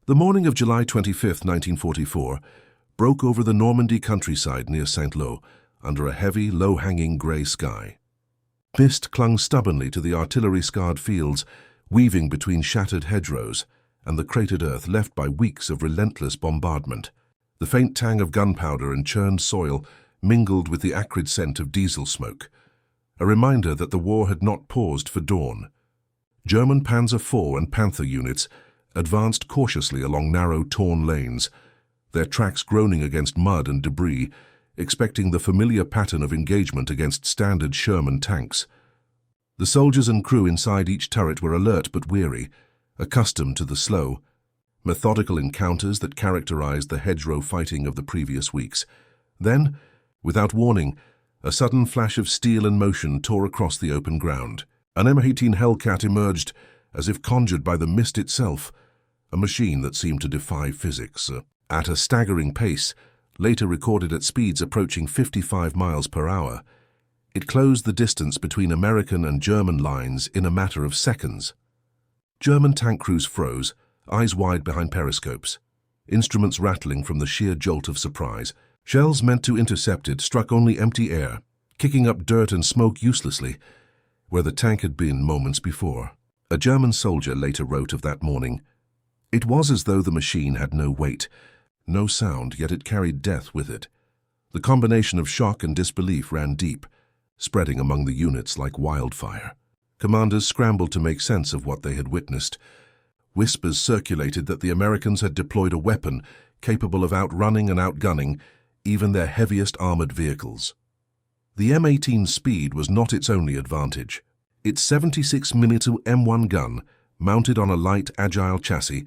The morning of July 25, 1944, broke over the Normandy countryside near Saint-Lô under a heavy, low-hanging grey sky. Mist clung stubbornly to the artillery-scarred fields, weaving between shattered hedgerows and the cratered earth left by weeks of relentless bombardment. The faint tang of gunpowder and churned soil mingled with the acrid scent of diesel smoke, a reminder that the war had not paused for dawn. German Panzer IV and Panther units advanced cautiously along narrow, torn lanes, their tracks groaning against mud and debris, expecting the familiar pattern of engagement against standard Sherman tanks. The soldiers and crew inside each turret were alert but weary, accustomed to the slow, methodical encounters that characterized the hedgerow fighting of the previous weeks. Then, without warning, a sudden flash of steel and motion tore across the open ground. An M18 Hellcat emerged, as if conjured by the mist itself, a machine that seemed to defy physics. At a staggering pace, later recorded at speeds approaching 55 miles per hour, it closed the distance between American and German lines in a matter of seconds. German tank crews froze, eyes wide behind periscopes, instruments rattling from the sheer jolt of surprise. Shells meant to intercept it struck only empty air, kicking up dirt and smoke uselessly, where the tank had been moments before. A German soldier later wrote of that morning, "It was as though the machine had no weight, no sound, yet it carried death with it." The combination of shock and disbelief ran deep, spreading among the units like wildfire. Commanders scrambled to make sense of what they had witnessed. Whispers circulated that the Americans had deployed a weapon capable of outrunning and outgunning even their heaviest armored vehicles. The M18's speed was not its only advantage. Its 76mm M1 gun, mounted on a light, agile chassis,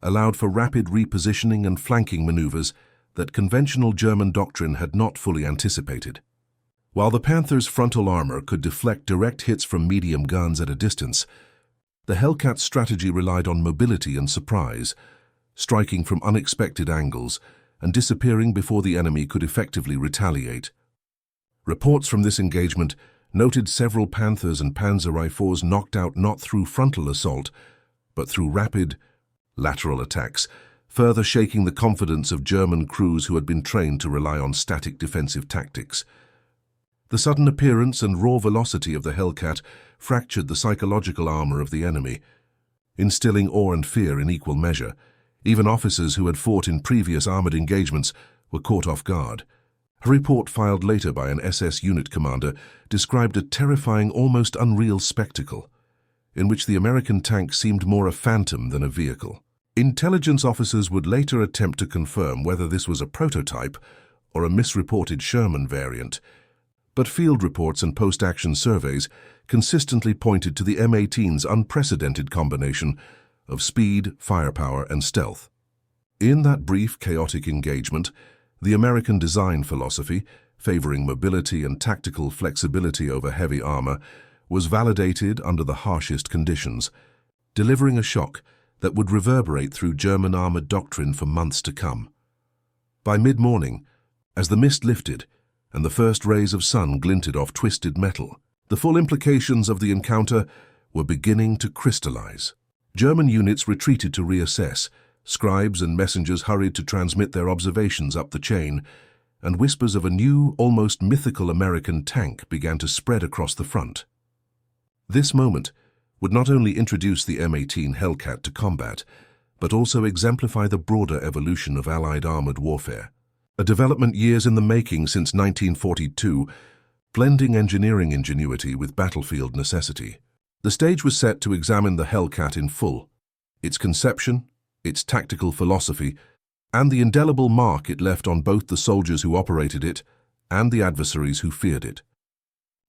allowed for rapid repositioning and flanking maneuvers that conventional German doctrine had not fully anticipated. While the Panther's frontal armor could deflect direct hits from medium guns at a distance, the Hellcat's strategy relied on mobility and surprise, striking from unexpected angles and disappearing before the enemy could effectively retaliate. Reports from this engagement noted several Panthers and Panzer IVs knocked out not through frontal assault, but through rapid, lateral attacks, further shaking the confidence of German crews who had been trained to rely on static defensive tactics. The sudden appearance and raw velocity of the Hellcat fractured the psychological armor of the enemy, instilling awe and fear in equal measure. Even officers who had fought in previous armored engagements were caught off guard. A report filed later by an SS unit commander described a terrifying, almost unreal spectacle, in which the American tank seemed more a phantom than a vehicle. Intelligence officers would later attempt to confirm whether this was a prototype or a misreported Sherman variant, but field reports and post-action surveys consistently pointed to the M18's unprecedented combination of speed, firepower, and stealth. In that brief, chaotic engagement, the American design philosophy, favoring mobility and tactical flexibility over heavy armor, was validated under the harshest conditions, delivering a shock that would reverberate through German armored doctrine for months to come. By mid-morning, as the mist lifted and the first rays of sun glinted off twisted metal, the full implications of the encounter were beginning to crystallize. German units retreated to reassess, scribes and messengers hurried to transmit their observations up the chain, and whispers of a new, almost mythical American tank began to spread across the front. This moment would not only introduce the M18 Hellcat to combat, but also exemplify the broader evolution of Allied armored warfare, a development years in the making since 1942, blending engineering ingenuity with battlefield necessity. The stage was set to examine the Hellcat in full, its conception, its tactical philosophy, and the indelible mark it left on both the soldiers who operated it and the adversaries who feared it.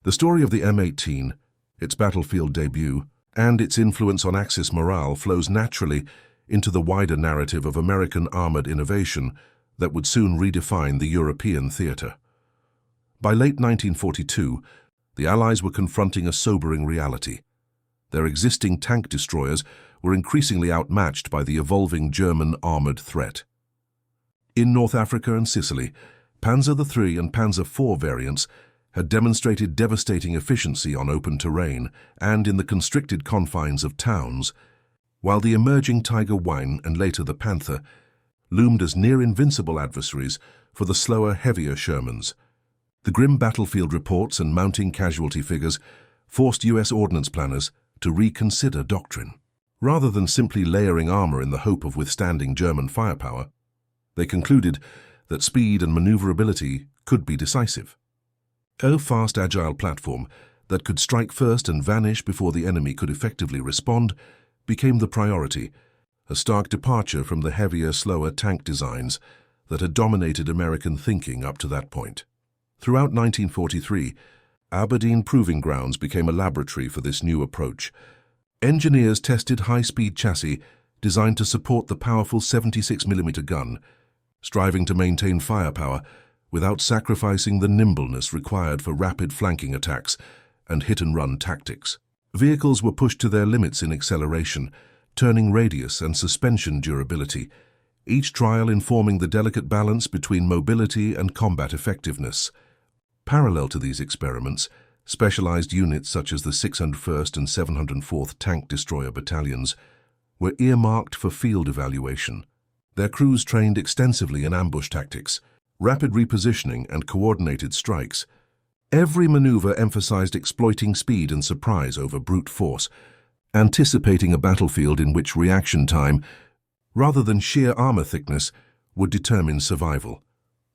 The story of the M18, its battlefield debut, and its influence on Axis morale flows naturally into the wider narrative of American armored innovation that would soon redefine the European theater. By late 1942, the Allies were confronting a sobering reality. Their existing tank destroyers were increasingly outmatched by the evolving German armored threat. In North Africa and Sicily, Panzer III and Panzer IV variants had demonstrated devastating efficiency on open terrain and in the constricted confines of towns, while the emerging Tiger I and later the Panther loomed as near-invincible adversaries for the slower, heavier Shermans. The grim battlefield reports and mounting casualty figures forced U.S. ordnance planners to reconsider doctrine. Rather than simply layering armor in the hope of withstanding German firepower, they concluded that speed and maneuverability could be decisive. A fast, agile platform that could strike first and vanish before the enemy could effectively respond became the priority, a stark departure from the heavier, slower tank designs that had dominated American thinking up to that point. Throughout 1943, Aberdeen Proving Grounds became a laboratory for this new approach. Engineers tested high-speed chassis designed to support the powerful 76mm gun, striving to maintain firepower without sacrificing the nimbleness required for rapid flanking attacks and hit-and-run tactics. Vehicles were pushed to their limits in acceleration, turning radius and suspension durability, each trial informing the delicate balance between mobility and combat effectiveness. Parallel to these experiments, specialized units such as the 601st and 704th Tank Destroyer Battalions were earmarked for field evaluation. Their crews trained extensively in ambush tactics, rapid repositioning, and coordinated strikes. Every maneuver emphasized exploiting speed and surprise over brute force, anticipating a battlefield in which reaction time, rather than sheer armor thickness, would determine survival.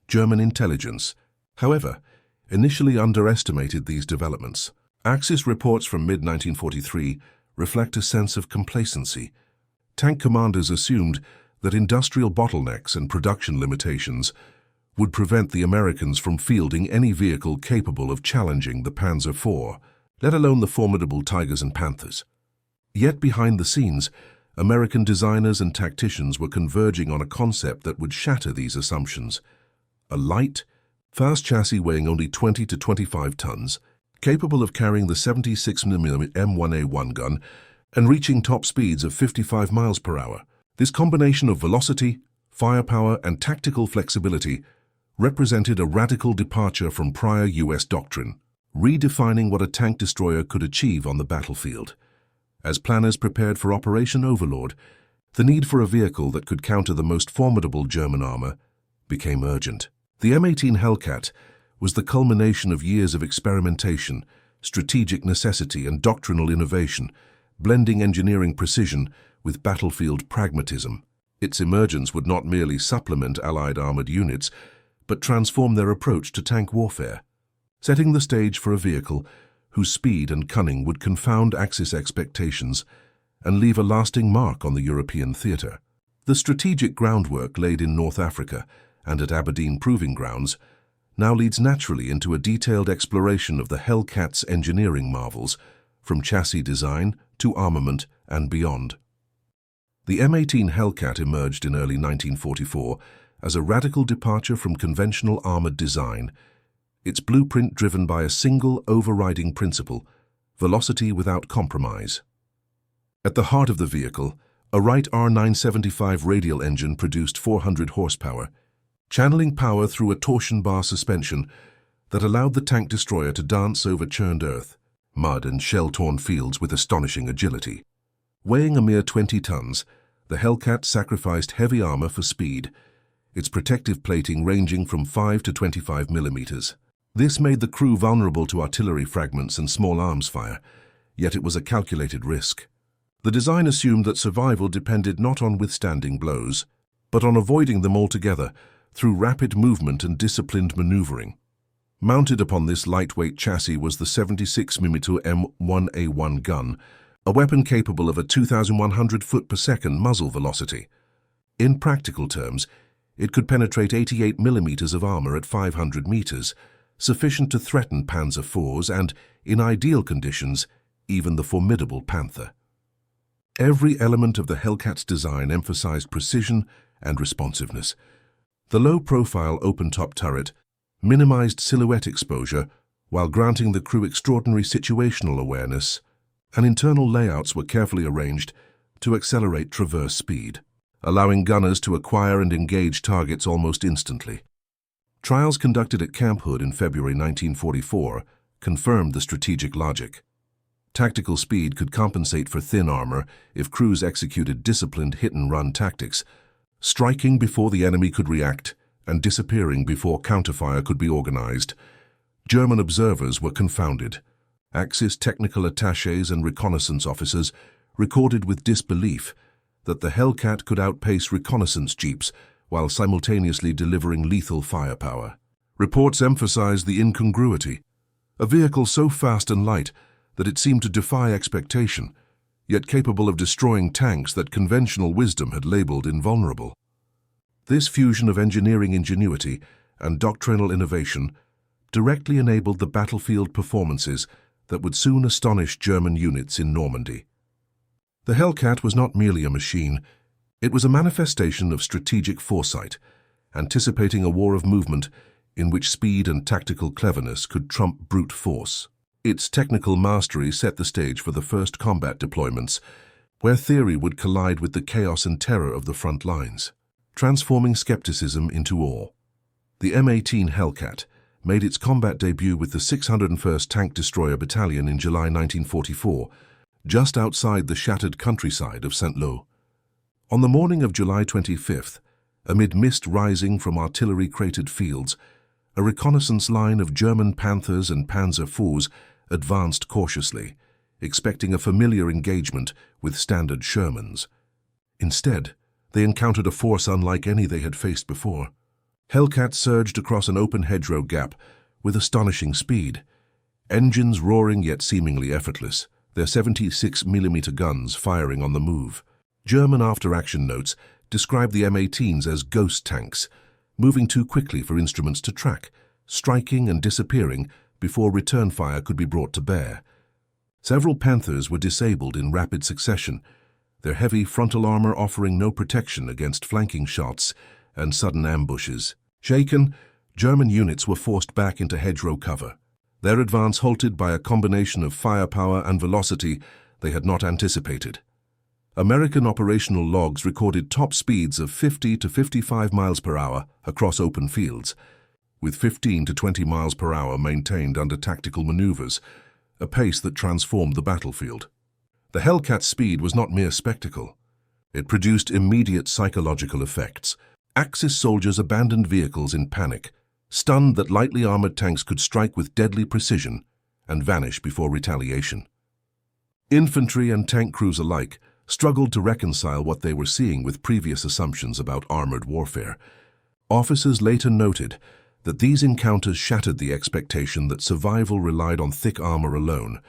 German intelligence, however, initially underestimated these developments. Axis reports from mid-1943 reflect a sense of complacency. Tank commanders assumed that industrial bottlenecks and production limitations would prevent the Americans from fielding any vehicle capable of challenging the Panzer IV, let alone the formidable Tigers and Panthers. Yet behind the scenes, American designers and tacticians were converging on a concept that would shatter these assumptions. A light, fast chassis weighing only 20 to 25 tons, capable of carrying the 76mm M1A1 gun and reaching top speeds of 55 miles per hour. This combination of velocity, firepower, and tactical flexibility represented a radical departure from prior U.S. doctrine, redefining what a tank destroyer could achieve on the battlefield. As planners prepared for Operation Overlord, the need for a vehicle that could counter the most formidable German armor became urgent. The M18 Hellcat was the culmination of years of experimentation, strategic necessity, and doctrinal innovation, blending engineering precision with battlefield pragmatism. Its emergence would not merely supplement Allied armored units, but transform their approach to tank warfare, setting the stage for a vehicle whose speed and cunning would confound Axis expectations and leave a lasting mark on the European theater. The strategic groundwork laid in North Africa and at Aberdeen Proving Grounds now leads naturally into a detailed exploration of the Hellcat's engineering marvels, from chassis design to armament and beyond. The M18 Hellcat emerged in early 1944 as a radical departure from conventional armored design, its blueprint driven by a single overriding principle: velocity without compromise. At the heart of the vehicle, a Wright R975 radial engine produced 400 horsepower, channeling power through a torsion bar suspension that allowed the tank destroyer to dance over churned earth, mud, and shell-torn fields with astonishing agility. Weighing a mere 20 tons, the Hellcat sacrificed heavy armor for speed, its protective plating ranging from 5 to 25 millimeters. This made the crew vulnerable to artillery fragments and small arms fire, yet it was a calculated risk. The design assumed that survival depended not on withstanding blows, but on avoiding them altogether through rapid movement and disciplined maneuvering. Mounted upon this lightweight chassis was the 76mm M1A1 gun, a weapon capable of a 2,100 foot per second muzzle velocity. In practical terms, it could penetrate 88 millimeters of armor at 500 meters, sufficient to threaten Panzer IVs and, in ideal conditions, even the formidable Panther. Every element of the Hellcat's design emphasized precision and responsiveness. The low-profile open-top turret minimized silhouette exposure while granting the crew extraordinary situational awareness, and internal layouts were carefully arranged to accelerate traverse speed, allowing gunners to acquire and engage targets almost instantly. Trials conducted at Camp Hood in February 1944 confirmed the strategic logic. Tactical speed could compensate for thin armor if crews executed disciplined hit-and-run tactics, striking before the enemy could react and disappearing before counterfire could be organized. German observers were confounded. Axis technical attachés and reconnaissance officers recorded with disbelief that the Hellcat could outpace reconnaissance jeeps while simultaneously delivering lethal firepower. Reports emphasized the incongruity. A vehicle so fast and light that it seemed to defy expectation, yet capable of destroying tanks that conventional wisdom had labeled invulnerable. This fusion of engineering ingenuity and doctrinal innovation directly enabled the battlefield performances that would soon astonish German units in Normandy. The Hellcat was not merely a machine, it was a manifestation of strategic foresight, anticipating a war of movement in which speed and tactical cleverness could trump brute force. Its technical mastery set the stage for the first combat deployments, where theory would collide with the chaos and terror of the front lines, transforming skepticism into awe. The M18 Hellcat made its combat debut with the 601st Tank Destroyer Battalion in July 1944, just outside the shattered countryside of Saint-Lô. On the morning of July 25th, amid mist rising from artillery-cratered fields, a reconnaissance line of German Panthers and Panzer IVs advanced cautiously, expecting a familiar engagement with standard Shermans. Instead, they encountered a force unlike any they had faced before. Hellcat surged across an open hedgerow gap with astonishing speed, engines roaring yet seemingly effortless, their 76mm guns firing on the move. German after-action notes described the M18s as ghost tanks, moving too quickly for instruments to track, striking and disappearing before return fire could be brought to bear. Several Panthers were disabled in rapid succession, their heavy frontal armor offering no protection against flanking shots and sudden ambushes. Shaken, German units were forced back into hedgerow cover, their advance halted by a combination of firepower and velocity they had not anticipated. American operational logs recorded top speeds of 50 to 55 miles per hour across open fields, with 15 to 20 miles per hour maintained under tactical maneuvers, a pace that transformed the battlefield. The Hellcat's speed was not mere spectacle. It produced immediate psychological effects. Axis soldiers abandoned vehicles in panic, stunned that lightly armored tanks could strike with deadly precision and vanish before retaliation. Infantry and tank crews alike struggled to reconcile what they were seeing with previous assumptions about armored warfare. Officers later noted that these encounters shattered the expectation that survival relied on thick armor alone,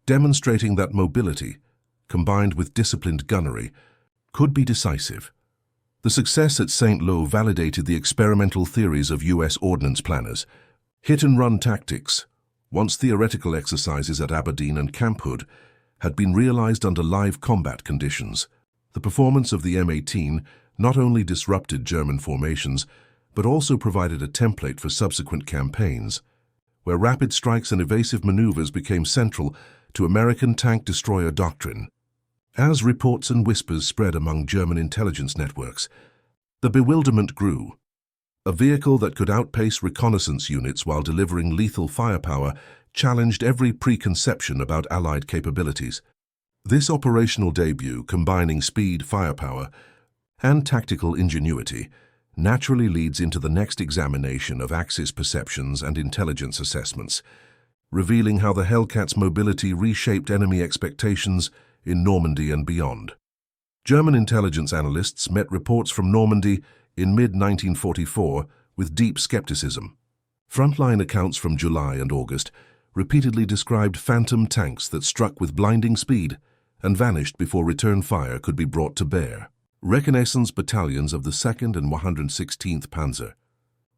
demonstrating that mobility, combined with disciplined gunnery, could be decisive. The success at Saint-Lô validated the experimental theories of U.S. ordnance planners. Hit-and-run tactics, once theoretical exercises at Aberdeen and Camp Hood, had been realized under live combat conditions. The performance of the M18 not only disrupted German formations, but also provided a template for subsequent campaigns, where rapid strikes and evasive maneuvers became central to American tank destroyer doctrine. As reports and whispers spread among German intelligence networks, the bewilderment grew. A vehicle that could outpace reconnaissance units while delivering lethal firepower challenged every preconception about Allied capabilities. This operational debut, combining speed, firepower, and tactical ingenuity, naturally leads into the next examination of Axis perceptions and intelligence assessments, revealing how the Hellcat's mobility reshaped enemy expectations in Normandy and beyond. German intelligence analysts met reports from Normandy in mid-1944 with deep skepticism. Frontline accounts from July and August repeatedly described phantom tanks that struck with blinding speed and vanished before return fire could be brought to bear. Reconnaissance battalions of the 2nd and 116th Panzer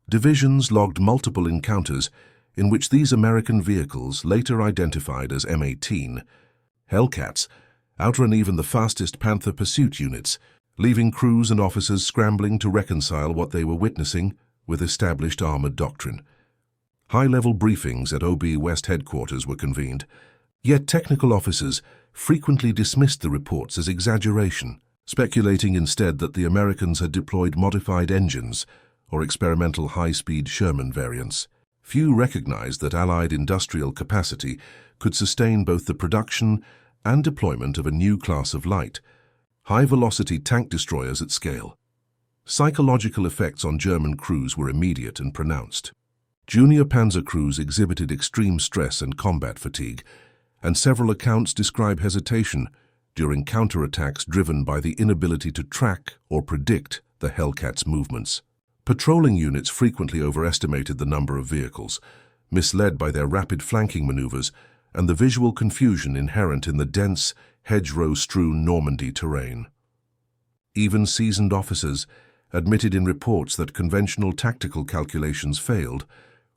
divisions logged multiple encounters in which these American vehicles, later identified as M18 Hellcats, outrun even the fastest Panther pursuit units, leaving crews and officers scrambling to reconcile what they were witnessing with established armored doctrine. High-level briefings at OB West headquarters were convened, yet technical officers frequently dismissed the reports as exaggeration, speculating instead that the Americans had deployed modified engines or experimental high-speed Sherman variants. Few recognized that Allied industrial capacity could sustain both the production and deployment of a new class of light, high-velocity tank destroyers at scale. Psychological effects on German crews were immediate and pronounced. Junior panzer crews exhibited extreme stress and combat fatigue, and several accounts describe hesitation during counterattacks driven by the inability to track or predict the Hellcat's movements. Patrolling units frequently overestimated the number of vehicles, misled by their rapid flanking maneuvers and the visual confusion inherent in the dense, hedgerow-strewn Normandy terrain. Even seasoned officers admitted in reports that conventional tactical calculations failed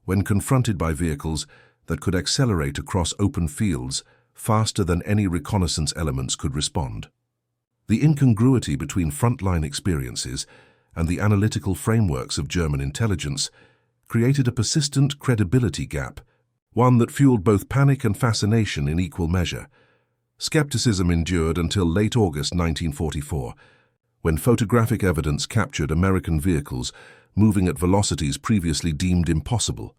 when confronted by vehicles that could accelerate across open fields faster than any reconnaissance elements could respond. The incongruity between frontline experiences and the analytical frameworks of German intelligence created a persistent credibility gap, one that fueled both panic and fascination in equal measure. Skepticism endured until late August 1944, when photographic evidence captured American vehicles moving at velocities previously deemed impossible.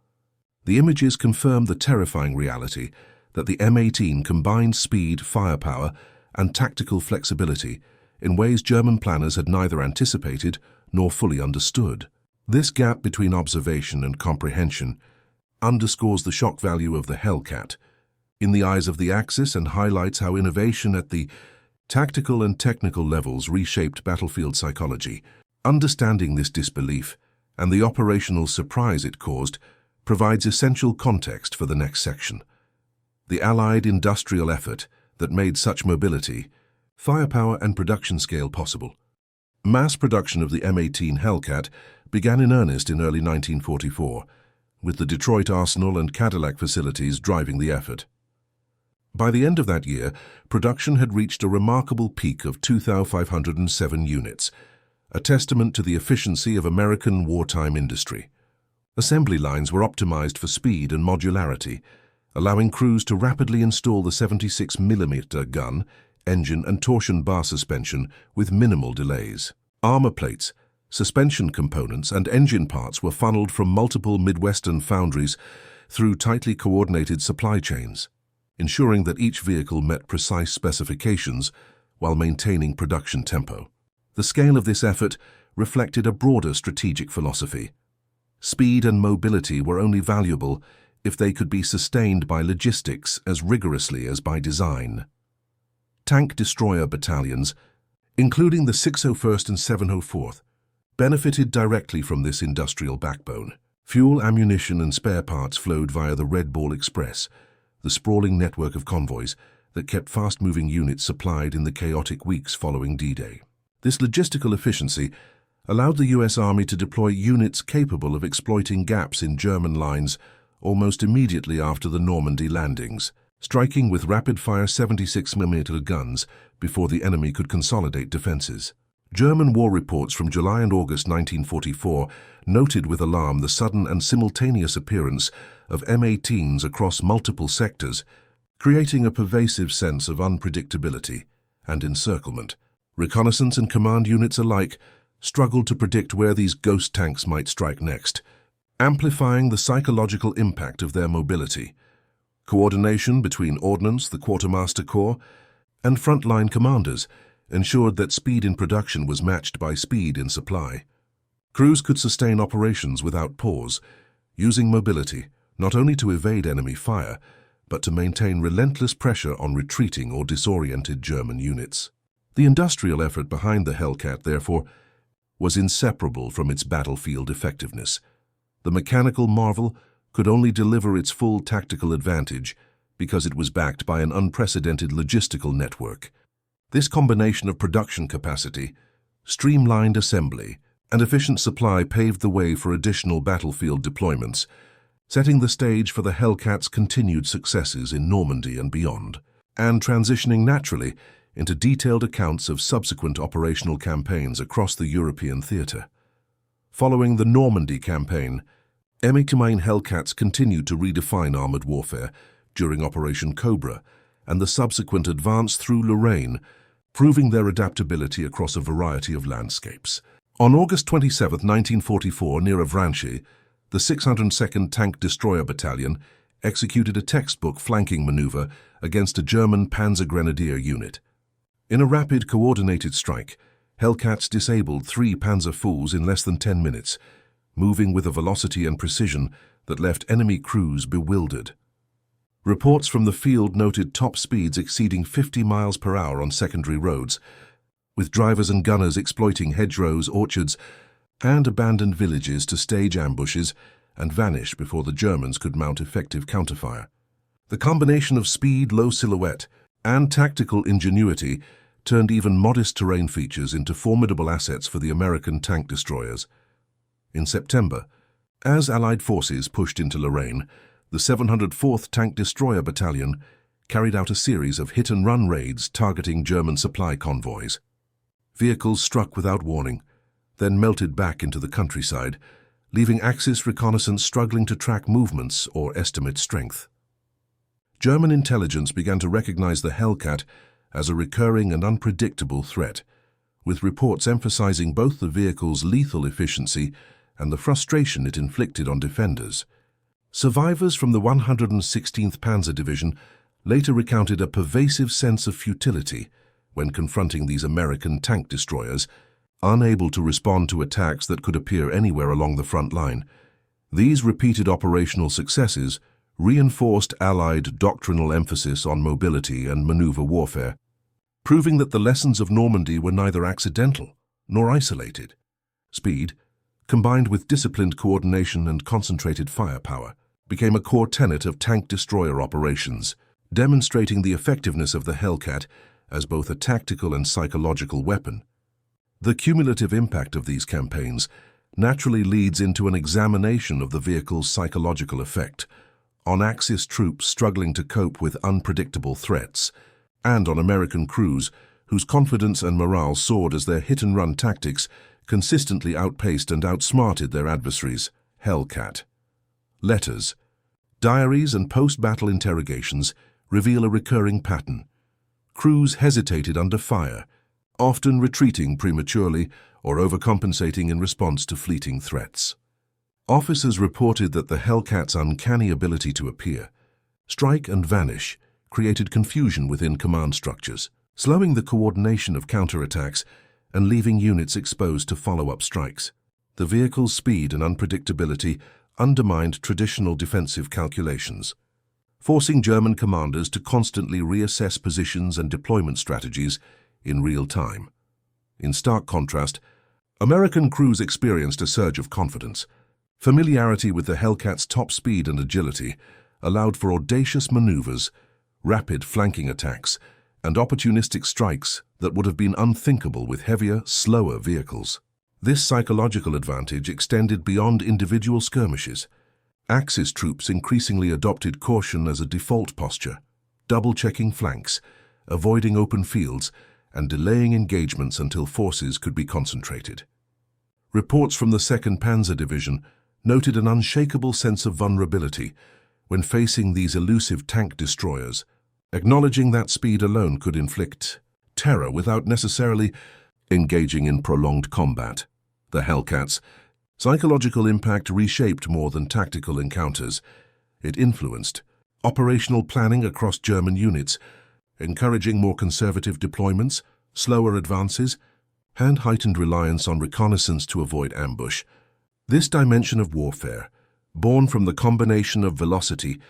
The images confirmed the terrifying reality that the M18 combined speed, firepower, and tactical flexibility in ways German planners had neither anticipated nor fully understood. This gap between observation and comprehension underscores the shock value of the Hellcat in the eyes of the Axis and highlights how innovation at the tactical and technical levels reshaped battlefield psychology. Understanding this disbelief and the operational surprise it caused provides essential context for the next section. The Allied industrial effort that made such mobility, firepower, and production scale possible. Mass production of the M18 Hellcat began in earnest in early 1944, with the Detroit Arsenal and Cadillac facilities driving the effort. By the end of that year, production had reached a remarkable peak of 2,507 units, a testament to the efficiency of American wartime industry. Assembly lines were optimized for speed and modularity, allowing crews to rapidly install the 76mm gun, engine, and torsion bar suspension with minimal delays. Armor plates, suspension components, and engine parts were funneled from multiple Midwestern foundries through tightly coordinated supply chains, ensuring that each vehicle met precise specifications while maintaining production tempo. The scale of this effort reflected a broader strategic philosophy. Speed and mobility were only valuable if they could be sustained by logistics as rigorously as by design. Tank destroyer battalions, including the 601st and 704th, benefited directly from this industrial backbone. Fuel, ammunition, and spare parts flowed via the Red Ball Express, the sprawling network of convoys that kept fast-moving units supplied in the chaotic weeks following D-Day. This logistical efficiency allowed the U.S. Army to deploy units capable of exploiting gaps in German lines almost immediately after the Normandy landings, striking with rapid-fire 76mm guns before the enemy could consolidate defenses. German war reports from July and August 1944 noted with alarm the sudden and simultaneous appearance of M18s across multiple sectors, creating a pervasive sense of unpredictability and encirclement. Reconnaissance and command units alike struggled to predict where these ghost tanks might strike next, amplifying the psychological impact of their mobility. Coordination between Ordnance, the Quartermaster Corps, and frontline commanders ensured that speed in production was matched by speed in supply. Crews could sustain operations without pause, using mobility not only to evade enemy fire, but to maintain relentless pressure on retreating or disoriented German units. The industrial effort behind the Hellcat, therefore, was inseparable from its battlefield effectiveness. The mechanical marvel could only deliver its full tactical advantage because it was backed by an unprecedented logistical network. This combination of production capacity, streamlined assembly, and efficient supply paved the way for additional battlefield deployments, setting the stage for the Hellcat's continued successes in Normandy and beyond, and transitioning naturally into detailed accounts of subsequent operational campaigns across the European theater. Following the Normandy campaign, M18 Hellcats continued to redefine armored warfare during Operation Cobra and the subsequent advance through Lorraine, proving their adaptability across a variety of landscapes. On August 27, 1944, near Avranchy, The 602nd Tank Destroyer Battalion executed a textbook flanking maneuver against a German Panzer Grenadier unit. In a rapid, coordinated strike, Hellcats disabled 3 Panzer Fools in less than 10 minutes, moving with a velocity and precision that left enemy crews bewildered. Reports from the field noted top speeds exceeding 50 miles per hour on secondary roads, with drivers and gunners exploiting hedgerows, orchards, and abandoned villages to stage ambushes and vanish before the Germans could mount effective counterfire. The combination of speed, low silhouette, and tactical ingenuity turned even modest terrain features into formidable assets for the American tank destroyers. In September, as Allied forces pushed into Lorraine, the 704th Tank Destroyer Battalion carried out a series of hit-and-run raids targeting German supply convoys. Vehicles struck without warning, then melted back into the countryside, leaving Axis reconnaissance struggling to track movements or estimate strength. German intelligence began to recognize the Hellcat as a recurring and unpredictable threat, with reports emphasizing both the vehicle's lethal efficiency and the frustration it inflicted on defenders. Survivors from the 116th Panzer Division later recounted a pervasive sense of futility when confronting these American tank destroyers, unable to respond to attacks that could appear anywhere along the front line. These repeated operational successes reinforced Allied doctrinal emphasis on mobility and maneuver warfare, proving that the lessons of Normandy were neither accidental nor isolated. Speed, combined with disciplined coordination and concentrated firepower, became a core tenet of tank destroyer operations, demonstrating the effectiveness of the Hellcat as both a tactical and psychological weapon. The cumulative impact of these campaigns naturally leads into an examination of the vehicle's psychological effect on Axis troops struggling to cope with unpredictable threats, and on American crews whose confidence and morale soared as their hit-and-run tactics consistently outpaced and outsmarted their adversaries. Hellcat. Letters, diaries, and post-battle interrogations reveal a recurring pattern. Crews hesitated under fire, often retreating prematurely or overcompensating in response to fleeting threats. Officers reported that the Hellcat's uncanny ability to appear, strike, and vanish created confusion within command structures, slowing the coordination of counterattacks and leaving units exposed to follow-up strikes. The vehicle's speed and unpredictability undermined traditional defensive calculations, forcing German commanders to constantly reassess positions and deployment strategies in real time. In stark contrast, American crews experienced a surge of confidence. Familiarity with the Hellcat's top speed and agility allowed for audacious maneuvers, rapid flanking attacks, and opportunistic strikes that would have been unthinkable with heavier, slower vehicles. This psychological advantage extended beyond individual skirmishes. Axis troops increasingly adopted caution as a default posture, double-checking flanks, avoiding open fields, and delaying engagements until forces could be concentrated. Reports from the 2nd Panzer Division noted an unshakable sense of vulnerability when facing these elusive tank destroyers, acknowledging that speed alone could inflict terror without necessarily engaging in prolonged combat. The Hellcat's psychological impact reshaped more than tactical encounters. It influenced operational planning across German units, encouraging more conservative deployments, slower advances, and heightened reliance on reconnaissance to avoid ambush. This dimension of warfare, born from the combination of velocity,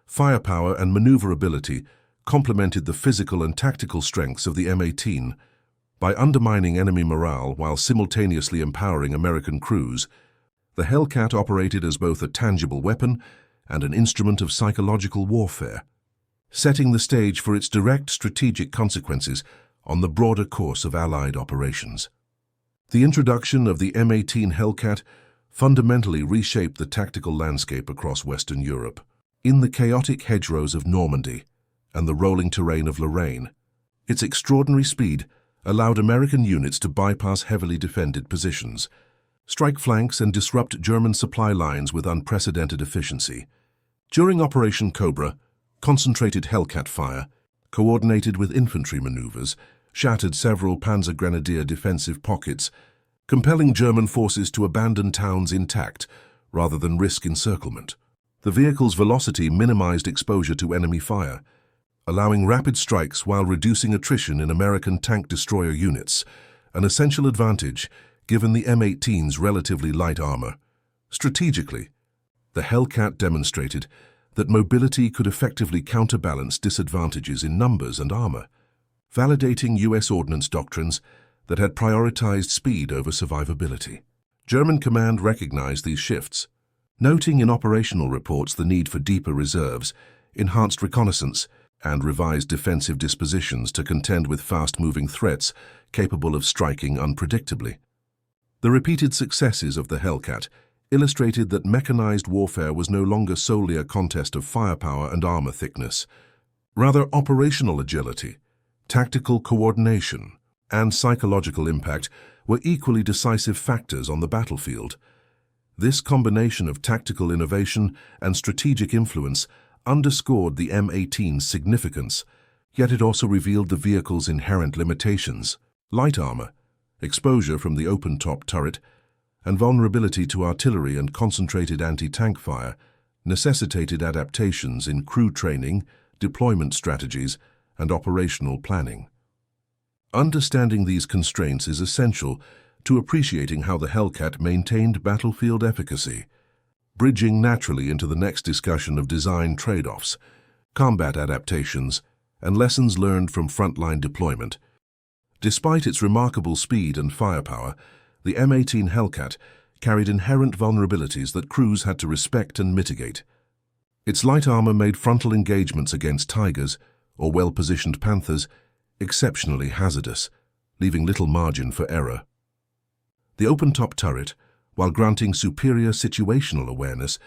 firepower, and maneuverability, complemented the physical and tactical strengths of the M18. By undermining enemy morale while simultaneously empowering American crews, the Hellcat operated as both a tangible weapon and an instrument of psychological warfare, setting the stage for its direct strategic consequences on the broader course of Allied operations. The introduction of the M18 Hellcat fundamentally reshaped the tactical landscape across Western Europe. In the chaotic hedgerows of Normandy and the rolling terrain of Lorraine, its extraordinary speed allowed American units to bypass heavily defended positions, strike flanks, and disrupt German supply lines with unprecedented efficiency. During Operation Cobra, concentrated Hellcat fire, coordinated with infantry maneuvers, shattered several Panzer Grenadier defensive pockets, compelling German forces to abandon towns intact rather than risk encirclement. The vehicle's velocity minimized exposure to enemy fire, allowing rapid strikes while reducing attrition in American tank destroyer units, an essential advantage given the M18's relatively light armor. Strategically, the Hellcat demonstrated that mobility could effectively counterbalance disadvantages in numbers and armor, validating U.S. ordnance doctrines that had prioritized speed over survivability. German command recognized these shifts, noting in operational reports the need for deeper reserves, enhanced reconnaissance, and revised defensive dispositions to contend with fast-moving threats capable of striking unpredictably. The repeated successes of the Hellcat illustrated that mechanized warfare was no longer solely a contest of firepower and armor thickness. Rather, operational agility, tactical coordination, and psychological impact were equally decisive factors on the battlefield. This combination of tactical innovation and strategic influence underscored the M18's significance, yet it also revealed the vehicle's inherent limitations. Light armor, exposure from the open-top turret, and vulnerability to artillery and concentrated anti-tank fire necessitated adaptations in crew training, deployment strategies, and operational planning. Understanding these constraints is essential to appreciating how the Hellcat maintained battlefield efficacy, bridging naturally into the next discussion of design trade-offs, combat adaptations, and lessons learned from frontline deployment. Despite its remarkable speed and firepower, the M18 Hellcat carried inherent vulnerabilities that crews had to respect and mitigate. Its light armor made frontal engagements against Tigers, or well-positioned Panthers, exceptionally hazardous, leaving little margin for error. The open-top turret, while granting superior situational awareness,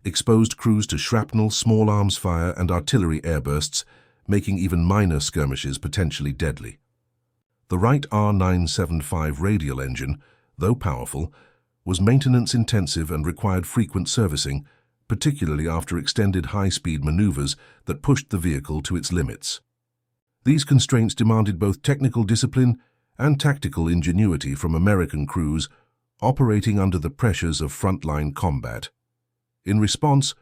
exposed crews to shrapnel, small arms fire, and artillery airbursts, making even minor skirmishes potentially deadly. The Wright R975 radial engine, though powerful, was maintenance-intensive and required frequent servicing, particularly after extended high-speed maneuvers that pushed the vehicle to its limits. These constraints demanded both technical discipline and tactical ingenuity from American crews operating under the pressures of frontline combat. In response,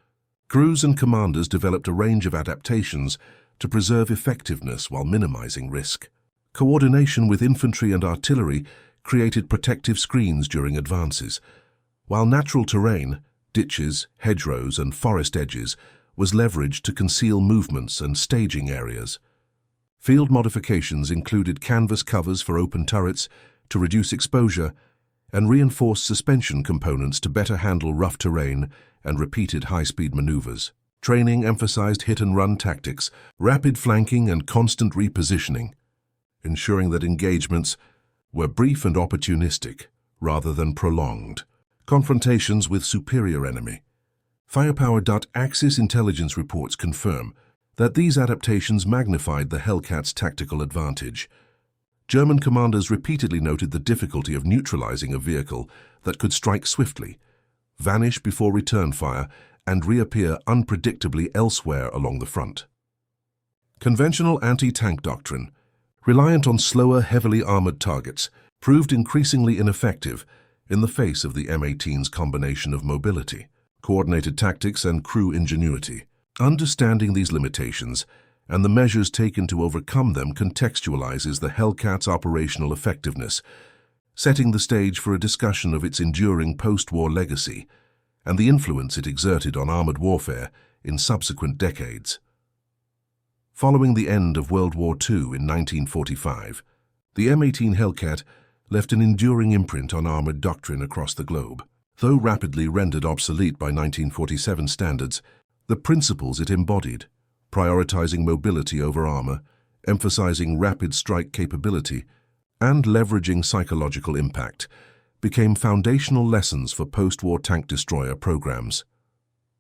crews and commanders developed a range of adaptations to preserve effectiveness while minimizing risk. Coordination with infantry and artillery created protective screens during advances, while natural terrain, ditches, hedgerows, and forest edges was leveraged to conceal movements and staging areas. Field modifications included canvas covers for open turrets to reduce exposure and reinforced suspension components to better handle rough terrain and repeated high-speed maneuvers. Training emphasized hit-and-run tactics, rapid flanking, and constant repositioning, ensuring that engagements were brief and opportunistic rather than prolonged. Confrontations with superior enemy. Firepower.Axis intelligence reports confirm that these adaptations magnified the Hellcat's tactical advantage. German commanders repeatedly noted the difficulty of neutralizing a vehicle that could strike swiftly, vanish before return fire, and reappear unpredictably elsewhere along the front. Conventional anti-tank doctrine, reliant on slower, heavily armored targets, proved increasingly ineffective in the face of the M18's combination of mobility, coordinated tactics, and crew ingenuity. Understanding these limitations and the measures taken to overcome them contextualizes the Hellcat's operational effectiveness, setting the stage for a discussion of its enduring post-war legacy and the influence it exerted on armored warfare in subsequent decades. Following the end of World War II in 1945, the M18 Hellcat left an enduring imprint on armored doctrine across the globe. Though rapidly rendered obsolete by 1947 standards, the principles it embodied, prioritizing mobility over armor, emphasizing rapid strike capability, and leveraging psychological impact, became foundational lessons for post-war tank destroyer programs.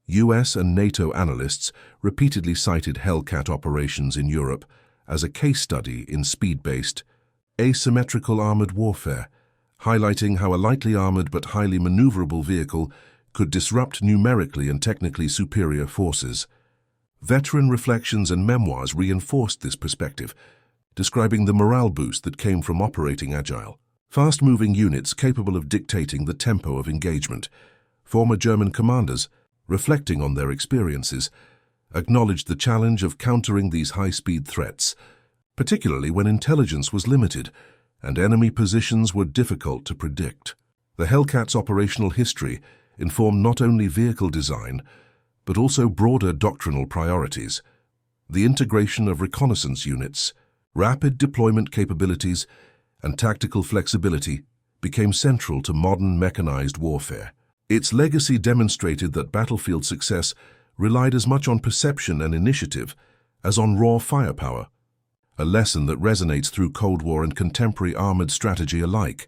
US and NATO analysts repeatedly cited Hellcat operations in Europe as a case study in speed-based, asymmetrical armored warfare, highlighting how a lightly armored but highly maneuverable vehicle could disrupt numerically and technically superior forces. Veteran reflections and memoirs reinforced this perspective, describing the morale boost that came from operating agile, fast-moving units capable of dictating the tempo of engagement, Former German commanders, reflecting on their experiences, acknowledged the challenge of countering these high-speed threats, particularly when intelligence was limited and enemy positions were difficult to predict. The Hellcat's operational history informed not only vehicle design, but also broader doctrinal priorities. The integration of reconnaissance units, rapid deployment capabilities, and tactical flexibility became central to modern mechanized warfare. Its legacy demonstrated that battlefield success relied as much on perception and initiative as on raw firepower, a lesson that resonates through Cold War and contemporary armored strategy alike.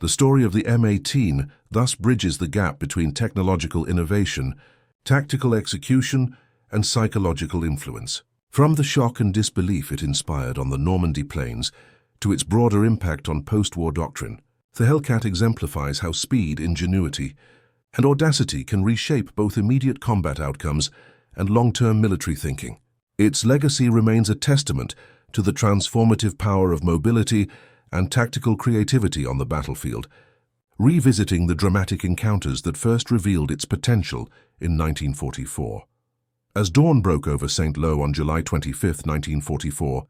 The story of the M18 thus bridges the gap between technological innovation, tactical execution, and psychological influence. From the shock and disbelief it inspired on the Normandy plains to its broader impact on post-war doctrine, the Hellcat exemplifies how speed, ingenuity, and audacity can reshape both immediate combat outcomes and long-term military thinking. Its legacy remains a testament to the transformative power of mobility and tactical creativity on the battlefield, revisiting the dramatic encounters that first revealed its potential in 1944. As dawn broke over St. Lo on July 25, 1944,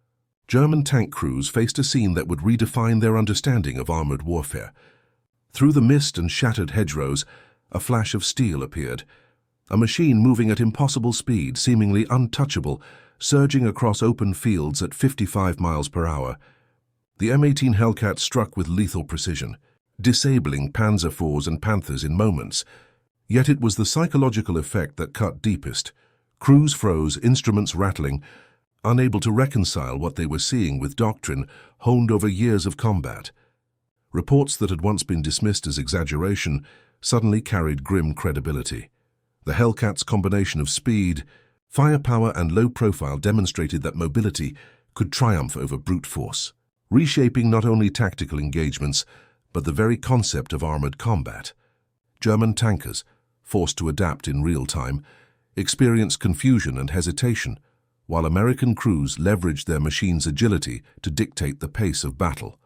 German tank crews faced a scene that would redefine their understanding of armored warfare. Through the mist and shattered hedgerows, a flash of steel appeared, a machine moving at impossible speed, seemingly untouchable, surging across open fields at 55 miles per hour. The M18 Hellcat struck with lethal precision, disabling Panzer IVs and Panthers in moments. Yet it was the psychological effect that cut deepest. Crews froze, instruments rattling, unable to reconcile what they were seeing with doctrine honed over years of combat. Reports that had once been dismissed as exaggeration suddenly carried grim credibility. The Hellcat's combination of speed, firepower, and low profile demonstrated that mobility could triumph over brute force, reshaping not only tactical engagements, but the very concept of armored combat. German tankers, forced to adapt in real time, experienced confusion and hesitation, while American crews leveraged their machines' agility to dictate the pace of battle.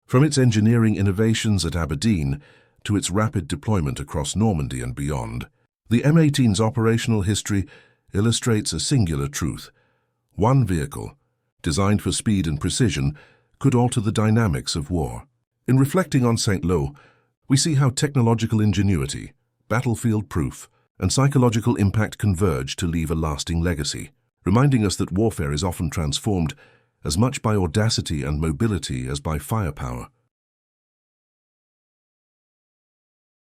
From its engineering innovations at Aberdeen to its rapid deployment across Normandy and beyond, the M18's operational history illustrates a singular truth. One vehicle, designed for speed and precision, could alter the dynamics of war. In reflecting on St. Lo, we see how technological ingenuity, battlefield proof, and psychological impact converge to leave a lasting legacy, reminding us that warfare is often transformed as much by audacity and mobility as by firepower.